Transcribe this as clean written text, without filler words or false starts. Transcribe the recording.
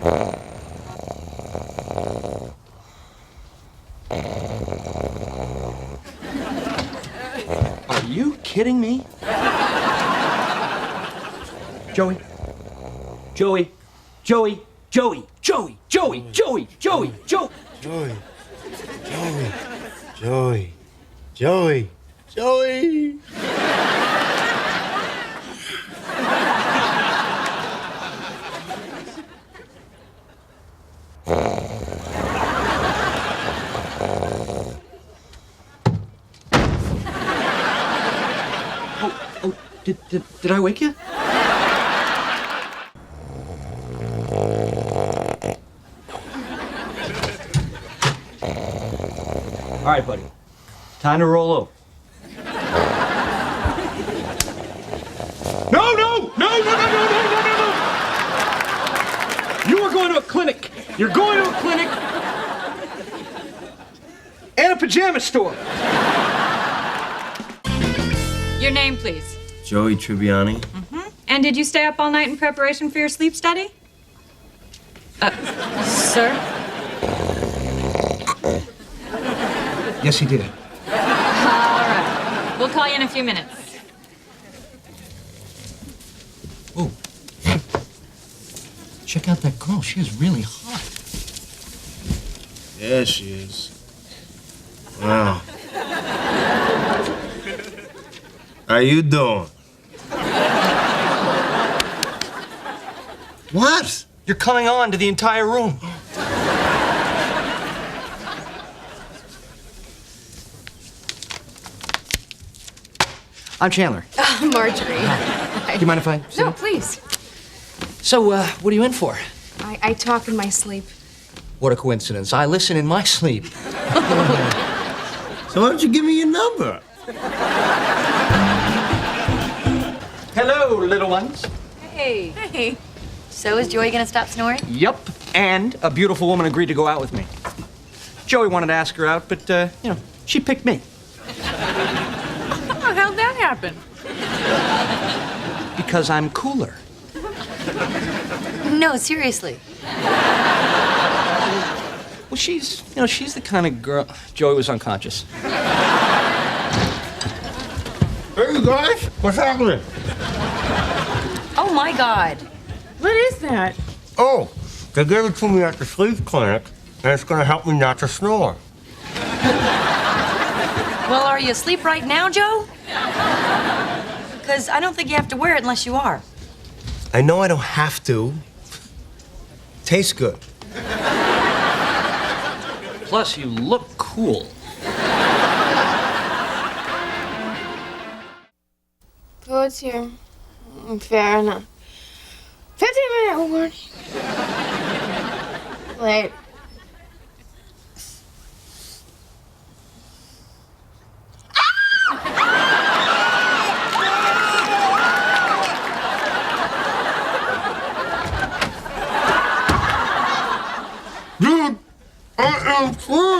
Are you kidding me? Joey. Joey. Joey. Joey. Joey. Joey. Joey. Joey. Joey. Joey. Joey. Joey. Joey. Oh, did I wake you? All right, buddy. Time to roll over. No! You are going to a clinic. You're going to a clinic and a pajama store. Your name, please. Joey Tribbiani. Mm-hmm. And did you stay up all night in preparation for your sleep study? Sir? Yes, he did. All right. We'll call you in a few minutes. Oh. Check out that girl. She is really hot. Yeah, she is. Wow. How you doing? What? You're coming on to the entire room. I'm Chandler. Marjorie. Do you mind if I sit? No, please. So, what are you in for? I talk in my sleep. What a coincidence. I listen in my sleep. So why don't you give me your number? Hello, little ones. Hey. Hey. So is Joey gonna stop snoring? Yup. And a beautiful woman agreed to go out with me. Joey wanted to ask her out, but, she picked me. Oh, how'd that happen? Because I'm cooler. No, seriously. Well, she's the kind of girl... Joey was unconscious. Hey, you guys, what's happening? Oh my God. What is that? Oh, they gave it to me at the sleep clinic, and it's gonna help me not to snore. Well, are you asleep right now, Joe? Because I don't think you have to wear it unless you are. I know I don't have to. Tastes good. Plus, you look cool. Oh, it's here. Fair enough. 15-minute warning. Late. Dude, I am free!